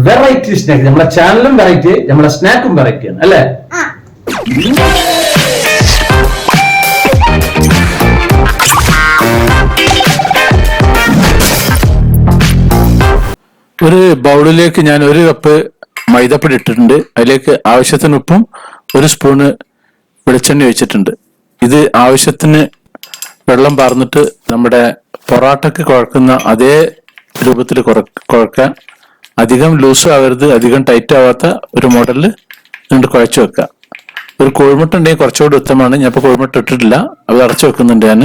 Variety snack. നമ്മളെ ചാനലും variety, നമ്മളെ സ്നാക്കും വെറൈറ്റി ആണ് അല്ലേ? ഒരു ബൗളിലേക്ക് ഞാൻ 1 കപ്പ് മൈദപ്പൊടി ഇട്ടിട്ടുണ്ട്. അതിലേക്ക് ആവശ്യത്തിന് ഉപ്പും 1 സ്പൂണ് വെളിച്ചെണ്ണ ഒഴിച്ചിട്ടുണ്ട്. ഇത് ആവശ്യത്തിന് വെള്ളം പാർന്നിട്ട് നമ്മുടെ പൊറാട്ടക്ക് കുഴക്കുന്ന അതേ രൂപത്തിൽ കുഴക്കുക. അധികം ലൂസ് ആവരുത്, അധികം ടൈറ്റ് ആവാത്ത ഒരു മോഡലിൽ രണ്ട് കുഴച്ച് വെക്കുക. ഒരു കോഴിമുട്ട ഉണ്ടെങ്കിൽ കുറച്ചുകൂടി ഉത്തമമാണ്. ഞാൻ ഇപ്പോൾ കോഴിമുട്ട ഇട്ടിട്ടില്ല, അത് അടച്ചു വെക്കുന്നുണ്ട്. ഞാൻ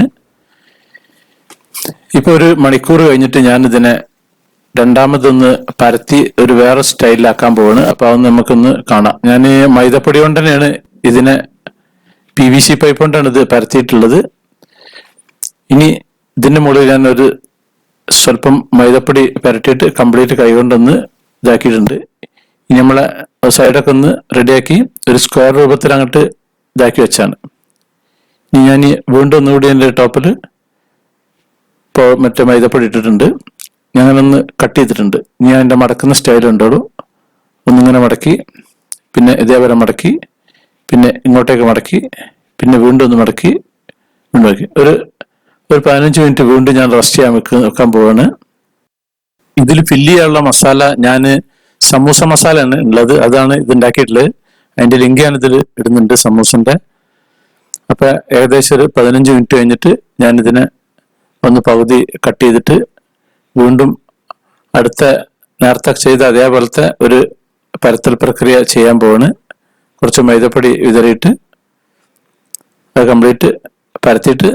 ഇപ്പൊ 1 മണിക്കൂർ കഴിഞ്ഞിട്ട് ഞാൻ ഇതിനെ രണ്ടാമതൊന്ന് പരത്തി ഒരു വേറെ സ്റ്റൈലിലാക്കാൻ പോവാണ്. അപ്പൊ അതൊന്ന് നമുക്കൊന്ന് കാണാം. ഞാൻ മൈദപ്പൊടി കൊണ്ട് തന്നെയാണ് ഇതിനെ, PVC പൈപ്പ് കൊണ്ടാണ് ഇത് പരത്തിയിട്ടുള്ളത്. ഇനി ഇതിന്റെ മുകളിൽ ഞാൻ സ്വല്പം മൈദപ്പൊടി പരട്ടിയിട്ട് കംപ്ലീറ്റ് കൈകൊണ്ടൊന്ന് ഇതാക്കിയിട്ടുണ്ട്. ഇനി നമ്മളെ സൈഡൊക്കെ ഒന്ന് റെഡിയാക്കി ഒരു സ്ക്വയർ രൂപത്തിൽ അങ്ങോട്ട് ഇതാക്കി വെച്ചാണ്. ഇനി ഞാൻ വീണ്ടും ഒന്നുകൂടി എൻ്റെ ടോപ്പിൽ ഇപ്പോൾ മറ്റേ മൈദപ്പൊടി ഇട്ടിട്ടുണ്ട്. ഞാനൊന്ന് കട്ട് ചെയ്തിട്ടുണ്ട്. ഇനി ഞാൻ എൻ്റെ മടക്കുന്ന സ്റ്റൈലുണ്ടോളൂ. ഒന്നിങ്ങനെ മടക്കി, പിന്നെ ഇതേപോലെ മടക്കി, പിന്നെ ഇങ്ങോട്ടേക്ക് മടക്കി, പിന്നെ വീണ്ടും ഒന്ന് മടക്കി, വീണ്ടും മടക്കി ഒരു 15 മിനിറ്റ് വീണ്ടും ഞാൻ റെസ്റ്റ് ചെയ്യാൻ വെക്കാൻ പോവാണ്. ഇതിൽ ഫില്ല് ചെയ്യാനുള്ള മസാല ഞാൻ സമൂസ മസാലയാണ് ഉള്ളത്, അതാണ് ഇത് ഉണ്ടാക്കിയിട്ടുള്ളത്. അതിന്റെ ലിങ്ക് ഞാൻ ഇതിൽ ഇടുന്നുണ്ട്, സമൂസന്റെ. അപ്പൊ ഏകദേശം ഒരു 15 മിനിറ്റ് കഴിഞ്ഞിട്ട് ഞാൻ ഇതിനെ ഒന്ന് പകുതി കട്ട് ചെയ്തിട്ട് വീണ്ടും അടുത്ത നേരത്തെ ചെയ്ത അതേപോലത്തെ ഒരു പരത്തൽ പ്രക്രിയ ചെയ്യാൻ പോവാണ്. കുറച്ച് മൈദപ്പൊടി വിതറിയിട്ട് അത് കംപ്ലീറ്റ് പരത്തിയിട്ട്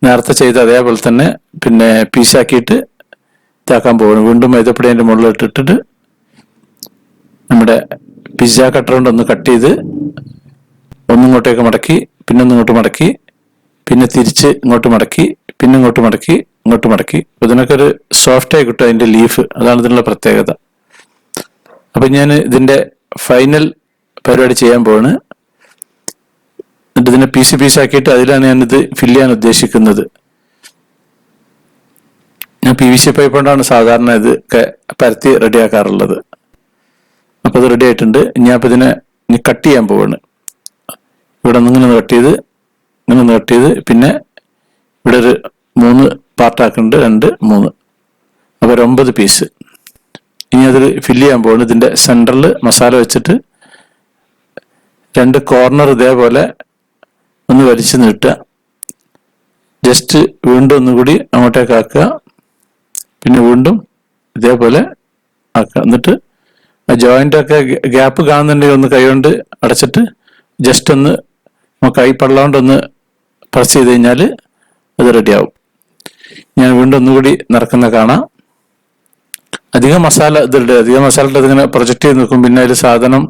നേരത്തെ ചെയ്ത അതേപോലെ തന്നെ പിന്നെ പീസാക്കിയിട്ട് ഇതാക്കാൻ പോവാണ്. വീണ്ടും മൈദപ്പൊടി അതിൻ്റെ മുകളിൽ ഇട്ടിട്ട് നമ്മുടെ പിസ്സ കട്ടർ കൊണ്ട് ഒന്ന് കട്ട് ചെയ്ത് ഒന്നിങ്ങോട്ടേക്ക് മടക്കി, പിന്നെ ഒന്നിങ്ങോട്ട് മടക്കി, പിന്നെ തിരിച്ച് ഇങ്ങോട്ട് മടക്കി, പിന്നെ ഇങ്ങോട്ട് മടക്കി, ഇങ്ങോട്ട് മടക്കി. ഇതിനൊക്കെ ഒരു സോഫ്റ്റ് ആയി കിട്ടും അതിന്റെ ലീഫ്. അതാണ് ഇതിനുള്ള പ്രത്യേകത. അപ്പൊ ഞാൻ ഇതിന്റെ ഫൈനൽ പരിപാടി ചെയ്യാൻ പോവാണ്. എന്നിട്ട് ഇതിനെ പീസാക്കിയിട്ട് അതിലാണ് ഞാനിത് ഫില്ല് ചെയ്യാൻ ഉദ്ദേശിക്കുന്നത്. ഞാൻ PVC പൈപ്പ് കൊണ്ടാണ് സാധാരണ ഇത് പരത്തി റെഡിയാക്കാറുള്ളത്. അപ്പൊ ഇത് റെഡി ആയിട്ടുണ്ട്. ഞാൻ അപ്പൊ ഇതിനെ കട്ട് ചെയ്യാൻ പോവാണ്. ഇവിടെ നിന്നിങ്ങനെ കട്ട് ചെയ്ത്, ഇങ്ങനെ കട്ട് ചെയ്ത്, പിന്നെ ഇവിടെ ഒരു 3 പാർട്ടാക്കുന്നുണ്ട്, 2, 3, അപ്പൊ 9 പീസ്. ഇനി അതിൽ ഫില്ല് ചെയ്യാൻ പോവാണ്. ഇതിന്റെ സെന്ററിൽ മസാല വെച്ചിട്ട് 2 കോർണർ ഇതേപോലെ ഒന്ന് വലിച്ചു നീട്ടുക. ജസ്റ്റ് വീണ്ടും ഒന്നുകൂടി അങ്ങോട്ടേക്ക് ആക്കുക, പിന്നെ വീണ്ടും ഇതേപോലെ ആക്കുക. എന്നിട്ട് ആ ജോയിന്റ് ഒക്കെ ഗ്യാപ്പ് കാണുന്നുണ്ടെങ്കിൽ ഒന്ന് കൈകൊണ്ട് അടച്ചിട്ട് ജസ്റ്റ് ഒന്ന് കൈപ്പള്ളോണ്ടൊന്ന് പ്രസ് ചെയ്ത് കഴിഞ്ഞാൽ അത് റെഡിയാവും. ഞാൻ വീണ്ടും ഒന്നുകൂടി നടക്കുന്ന കാണാം. അധികം മസാല ഇതിലുണ്ട്. അധികം മസാല ഇതിങ്ങനെ പ്രൊജക്റ്റ് ചെയ്ത് നിൽക്കും, പിന്നെ അതിൽ സാധനം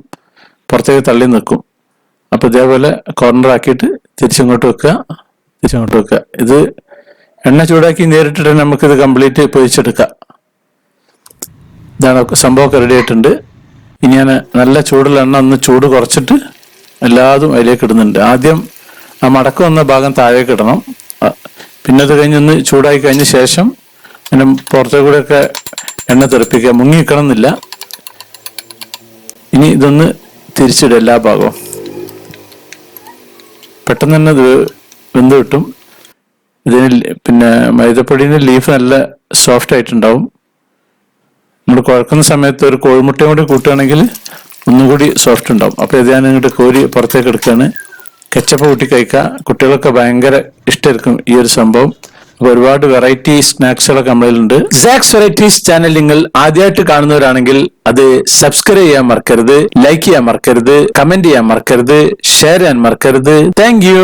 പുറത്തേക്ക് തള്ളി നിൽക്കും. അപ്പൊ ഇതേപോലെ കോർണർ ആക്കിയിട്ട് തിരിച്ചങ്ങോട്ട് വെക്കുക, തിരിച്ചങ്ങോട്ട് വെക്കുക. ഇത് എണ്ണ ചൂടാക്കി നേരിട്ടിട്ട് നമുക്കിത് കംപ്ലീറ്റ് പൊരിച്ചെടുക്കാം. ഇതാണ് സംഭവമൊക്കെ റെഡി ആയിട്ടുണ്ട്. ഇനി ഞാൻ നല്ല ചൂടുള്ള എണ്ണ ഒന്ന് ചൂട് കുറച്ചിട്ട് എല്ലാതും അതിലേക്ക് ഇടുന്നുണ്ട്. ആദ്യം ആ മടക്കം വന്ന ഭാഗം താഴേക്ക് ഇടണം. പിന്നെ അത് കഴിഞ്ഞൊന്ന് ചൂടായി കഴിഞ്ഞ ശേഷം പിന്നെ പുറത്തേ കൂടെയൊക്കെ എണ്ണ തെറിപ്പിക്കുക. മുങ്ങി നിൽക്കണം എന്നില്ല. ഇനി ഇതൊന്ന് തിരിച്ചിടുക എല്ലാ ഭാഗവും. പെട്ടെന്ന് തന്നെ ഇത് വെന്ത് കിട്ടും. ഇതിന് പിന്നെ മൈദപ്പൊടിന് ലീഫ് നല്ല സോഫ്റ്റ് ആയിട്ടുണ്ടാവും. നമ്മൾ കുഴക്കുന്ന സമയത്ത് ഒരു കോഴിമുട്ടയും കൂടി കൂട്ടുകയാണെങ്കിൽ ഒന്നുകൂടി സോഫ്റ്റ് ഉണ്ടാവും. അപ്പോൾ ഇത് ഞാൻ ഇങ്ങോട്ട് കോരി പുറത്തേക്ക് എടുക്കുകയാണ്. കെച്ചപ്പ് കൂട്ടി കഴിക്കുക. കുട്ടികളൊക്കെ ഭയങ്കര ഇഷ്ടമായിരിക്കും ഈ ഒരു സംഭവം. അപ്പൊ ഒരുപാട് വെറൈറ്റി സ്നാക്സുകളൊക്കെ നമ്മളിലുണ്ട്. സാക്സ് വെറൈറ്റീസ് ചാനൽ നിങ്ങൾ ആദ്യമായിട്ട് കാണുന്നവരാണെങ്കിൽ അത് സബ്സ്ക്രൈബ് ചെയ്യാൻ മറക്കരുത്, ലൈക്ക് ചെയ്യാൻ മറക്കരുത്, കമന്റ് ചെയ്യാൻ മറക്കരുത്, ഷെയർ ചെയ്യാൻ മറക്കരുത്. Thank you.